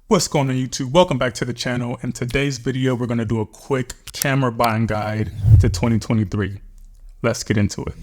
What's going on YouTube? Welcome back to the channel. In today's video, we're going to do a quick camera buying guide to 2023. Let's get into it.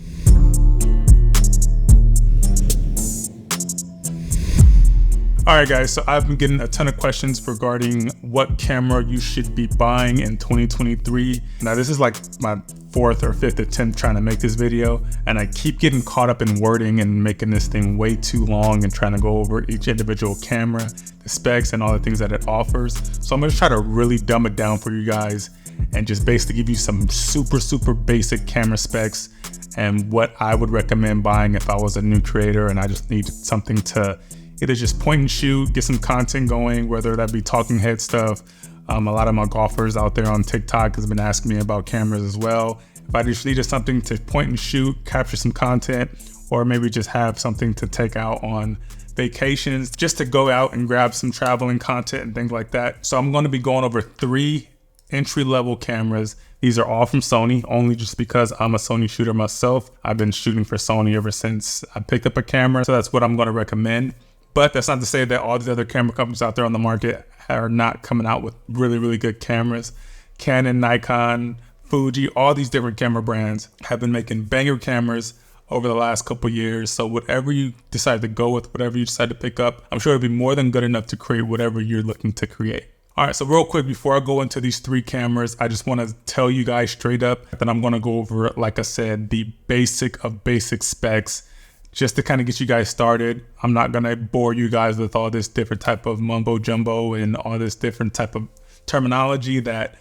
All right, guys, so I've been getting a ton of questions regarding what camera you should be buying in 2023. Now, this is like my fourth or fifth attempt trying to make this video, and I keep getting caught up in wording and making this thing way too long and trying to go over each individual camera, the specs, and all the things that it offers. So I'm gonna try to really dumb it down for you guys and just basically give you some super basic camera specs and what I would recommend buying if I was a new creator and I just needed something to either just point and shoot, get some content going, whether that be talking head stuff. A lot of my golfers out there on TikTok has been asking me about cameras as well. If I just needed something to point and shoot, capture some content, or maybe just have something to take out on vacations, just to go out and grab some traveling content and things like that. So I'm going to be going over 3 entry-level cameras. These are all from Sony, only just because I'm a Sony shooter myself. I've been shooting for Sony ever since I picked up a camera, so that's what I'm going to recommend. But that's not to say that all these other camera companies out there on the market are not coming out with really good cameras. Canon, Nikon, Fuji, all these different camera brands have been making banger cameras over the last couple years. So whatever you decide to go with, whatever you decide to pick up, I'm sure it'll be more than good enough to create whatever you're looking to create. All right, so real quick, before I go into these 3 cameras, I just want to tell you guys straight up that I'm going to go over, like I said, the basic of basic specs, just to kind of get you guys started. I'm not going to bore you guys with all this different type of mumbo jumbo and all this different type of terminology that,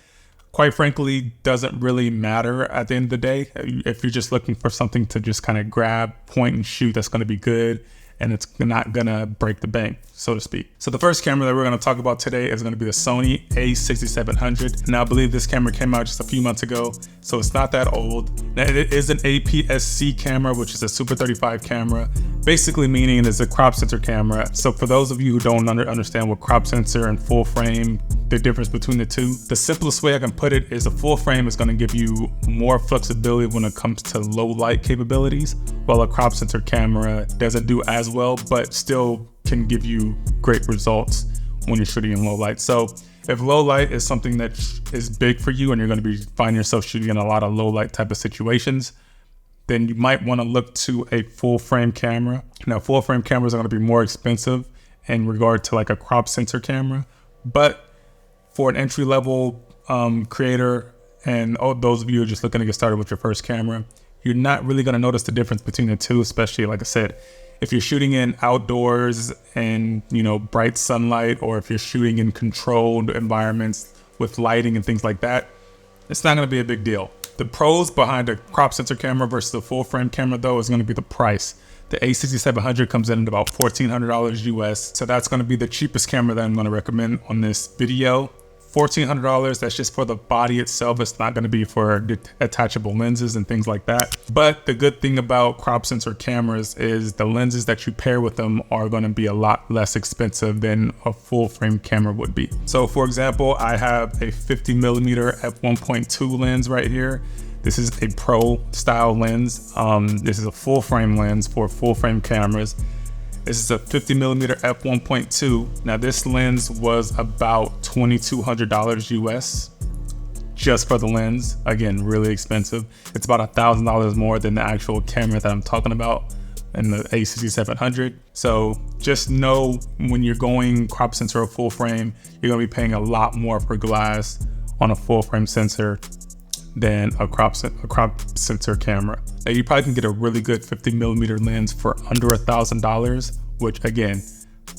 quite frankly, doesn't really matter at the end of the day. If you're just looking for something to just kind of grab, point and shoot, that's going to be good, and it's not going to break the bank, so to speak. So the first camera that we're going to talk about today is going to be the Sony A6700. Now, I believe this camera came out just a few months ago, so it's not that old. Now, it is an APS-C camera, which is a Super 35 camera, basically meaning it is a crop sensor camera. So for those of you who don't understand what crop sensor and full frame, the difference between the two, the simplest way I can put it is a full frame is going to give you more flexibility when it comes to low light capabilities, while a crop sensor camera doesn't do as well, but still can give you great results when you're shooting in low light. So if low light is something that is big for you and you're going to be finding yourself shooting in a lot of low light type of situations, then you might want to look to a full frame camera. Now, full frame cameras are going to be more expensive in regard to like a crop sensor camera, but for an entry level creator and those of you who are just looking to get started with your first camera, you're not really going to notice the difference between the two, especially, like I said, if you're shooting in outdoors and, you know, bright sunlight, or if you're shooting in controlled environments with lighting and things like that, it's not going to be a big deal. The pros behind a crop sensor camera versus a full frame camera, though, is going to be the price. The A6700 comes in at about $1,400 US. So that's going to be the cheapest camera that I'm going to recommend on this video. $1,400, that's just for the body itself. It's not going to be for detachable lenses and things like that. But the good thing about crop sensor cameras is the lenses that you pair with them are going to be a lot less expensive than a full frame camera would be. So for example, I have a 50mm f1.2 lens right here. This is a pro style lens. This is a full frame lens for full frame cameras. This is a 50mm f1.2. Now this lens was about $2,200 US just for the lens. Again, really expensive. It's about $1,000 more than the actual camera that I'm talking about in the A6700. So just know when you're going crop sensor or full frame, you're gonna be paying a lot more per glass on a full frame sensor than a crop sensor camera. Now you probably can get a really good 50mm lens for under $1,000, which again,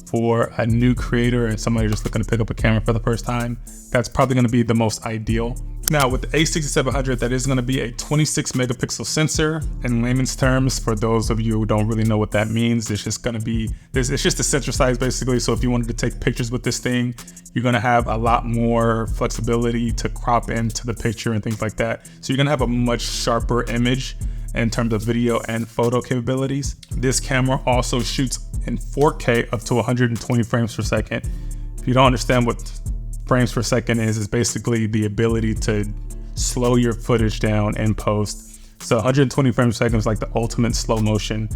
for a new creator and somebody just looking to pick up a camera for the first time, that's probably going to be the most ideal. Now with the A6700, that is going to be a 26 megapixel sensor. In layman's terms, for those of you who don't really know what that means, it's just going to be, it's just a sensor size basically. So if you wanted to take pictures with this thing, you're going to have a lot more flexibility to crop into the picture and things like that. So you're going to have a much sharper image in terms of video and photo capabilities. This camera also shoots in 4K up to 120 frames per second. If you don't understand what frames per second is, it's basically the ability to slow your footage down in post. So 120 frames per second is like the ultimate slow motion.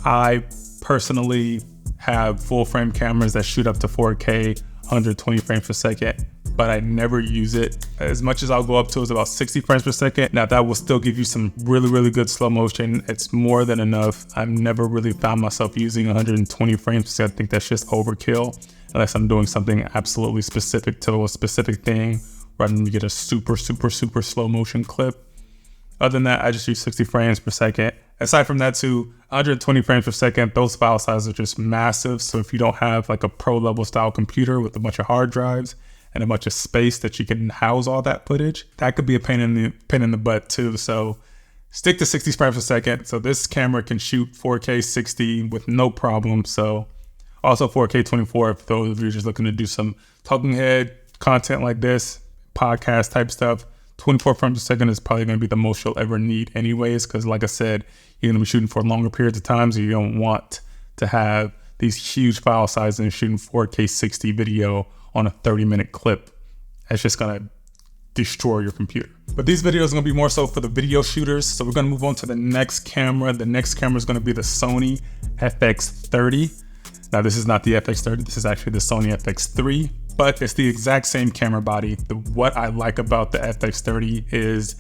I personally have full frame cameras that shoot up to 4K 120 frames per second, but I never use it. As much as I'll go up to is about 60 frames per second. Now that will still give you some really, really good slow motion. It's more than enough. I've never really found myself using 120 frames per second. I think that's just overkill, unless I'm doing something absolutely specific to a specific thing, rather than get a super, super, super slow motion clip. Other than that, I just use 60 frames per second. Aside from that too, 120 frames per second, those file sizes are just massive. So if you don't have like a pro level style computer with a bunch of hard drives and a bunch of space that you can house all that footage, that could be a pain in the butt too. So stick to 60 frames per second. So this camera can shoot 4K 60 with no problem. So also 4K 24 if those of you are just looking to do some talking head content like this, podcast type stuff. 24 frames per second is probably going to be the most you'll ever need anyways, because like I said, you're going to be shooting for longer periods of time, so you don't want to have these huge file sizes and shooting 4K 60 video on a 30-minute clip. That's just going to destroy your computer. But these videos are going to be more so for the video shooters, so we're going to move on to the next camera. The next camera is going to be the Sony FX30. Now this is not the FX30, this is actually the Sony FX3. But it's the exact same camera body. What I like about the FX30 is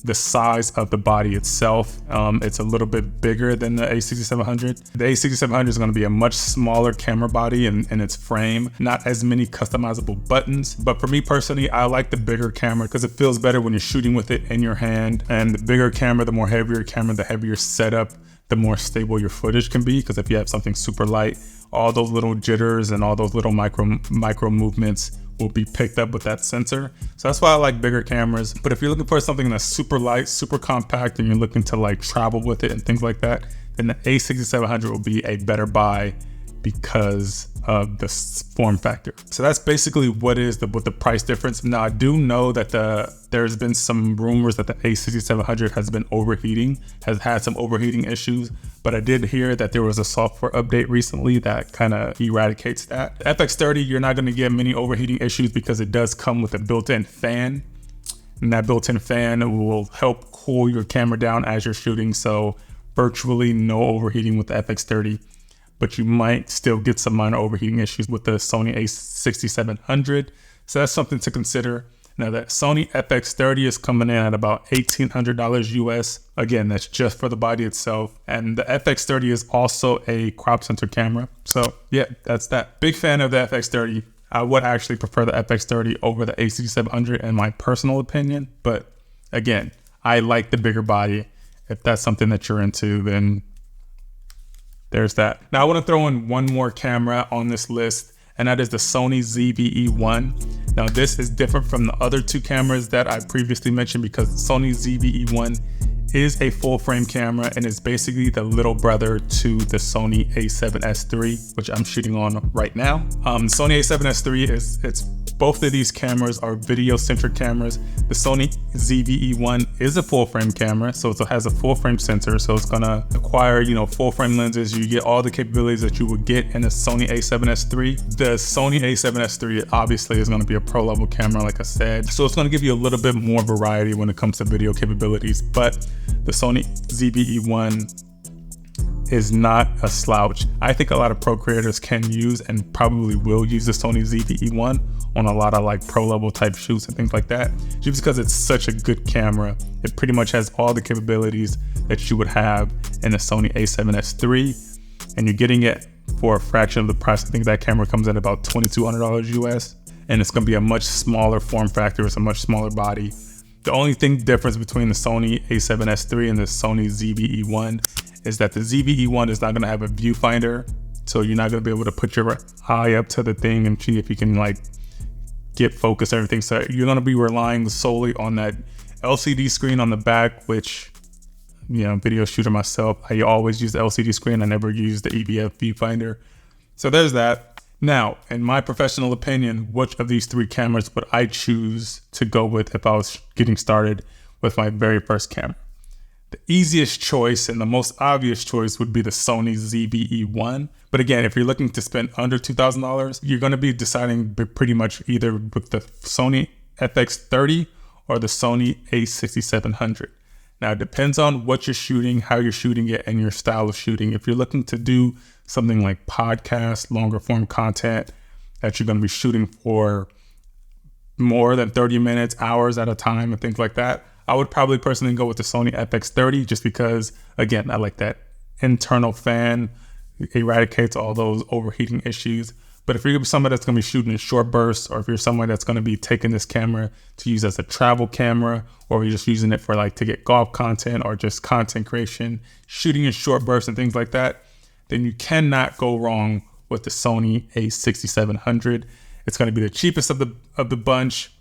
the size of the body itself. It's a little bit bigger than the A6700. The A6700 is going to be a much smaller camera body in its frame, not as many customizable buttons. But for me personally, I like the bigger camera because it feels better when you're shooting with it in your hand. And the bigger camera, the more heavier camera, the heavier setup, the more stable your footage can be. Because if you have something super light, all those little jitters and all those little micro movements will be picked up with that sensor. So that's why I like bigger cameras. But if you're looking for something that's super light, super compact, and you're looking to like travel with it and things like that, then the A6700 will be a better buy because of the form factor. So that's basically what the price difference. Now I do know that there's been some rumors that the A6700 has been overheating, has had some overheating issues, but I did hear that there was a software update recently that kind of eradicates that. The FX30, you're not going to get many overheating issues because it does come with a built-in fan, and that built-in fan will help cool your camera down as you're shooting. So virtually no overheating with the FX30. But you might still get some minor overheating issues with the Sony A6700. So that's something to consider. Now that Sony FX30 is coming in at about $1,800 US. Again, that's just for the body itself. And the FX30 is also a crop sensor camera. So yeah, that's that. Big fan of the FX30. I would actually prefer the FX30 over the A6700 in my personal opinion. But again, I like the bigger body. If that's something that you're into, then there's that. Now I want to throw in one more camera on this list, and that is the Sony ZV1. Now this is different from the other two cameras that I previously mentioned because Sony ZV1 is a full frame camera and is basically the little brother to the Sony a7S III, which I'm shooting on right now. Sony a7S III both of these cameras are video centric cameras. The Sony ZV1 is a full frame camera, so it has a full frame sensor, so it's gonna acquire, full frame lenses. You get all the capabilities that you would get in a Sony a7S III. The Sony a7S III obviously is gonna be a pro level camera, like I said, so it's gonna give you a little bit more variety when it comes to video capabilities. But the Sony ZV1 is not a slouch. I think a lot of pro creators can use and probably will use the Sony ZV1 on a lot of like pro level type shoots and things like that, just because it's such a good camera. It pretty much has all the capabilities that you would have in a Sony a7S III, and you're getting it for a fraction of the price. I think that camera comes in about $2,200 US, and it's gonna be a much smaller form factor. It's a much smaller body. The only difference between the Sony a7S III and the Sony ZV1 is that the ZV1 is not gonna have a viewfinder, so you're not gonna be able to put your eye up to the thing and see if you can like get focus, everything. So you're gonna be relying solely on that LCD screen on the back, which, video shooter myself, I always use the LCD screen. I never use the EVF viewfinder. So there's that. Now, in my professional opinion, which of these three cameras would I choose to go with if I was getting started with my very first camera? The easiest choice and the most obvious choice would be the Sony ZV1. But again, if you're looking to spend under $2,000, you're going to be deciding pretty much either with the Sony FX30 or the Sony a6700. Now, it depends on what you're shooting, how you're shooting it, and your style of shooting. If you're looking to do something like podcast, longer form content, that you're going to be shooting for more than 30 minutes, hours at a time and things like that, I would probably personally go with the Sony FX30 just because, again, I like that internal fan. It eradicates all those overheating issues. But if you're somebody that's going to be shooting in short bursts, or if you're someone that's going to be taking this camera to use as a travel camera, or you're just using it for like to get golf content or just content creation, shooting in short bursts and things like that, then you cannot go wrong with the Sony a6700. It's going to be the cheapest of the bunch.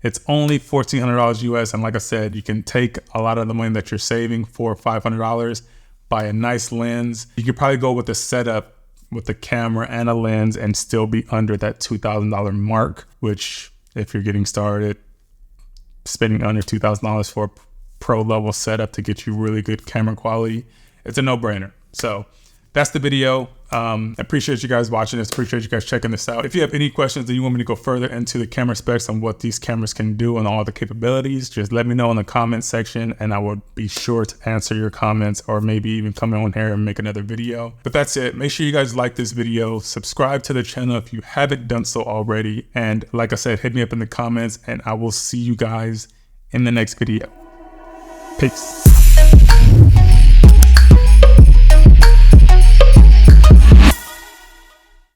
It's only $1,400 US. And like I said, you can take a lot of the money that you're saving for $500, buy a nice lens. You could probably go with a setup with the camera and a lens and still be under that $2,000 mark, which if you're getting started, spending under $2,000 for a pro level setup to get you really good camera quality, it's a no-brainer. So that's the video. I appreciate you guys watching this. Appreciate you guys checking this out. If you have any questions that you want me to go further into the camera specs and what these cameras can do and all the capabilities, just let me know in the comment section and I will be sure to answer your comments, or maybe even come on here and make another video. But that's it. Make sure you guys like this video, subscribe to the channel if you haven't done so already. And like I said, hit me up in the comments and I will see you guys in the next video. Peace.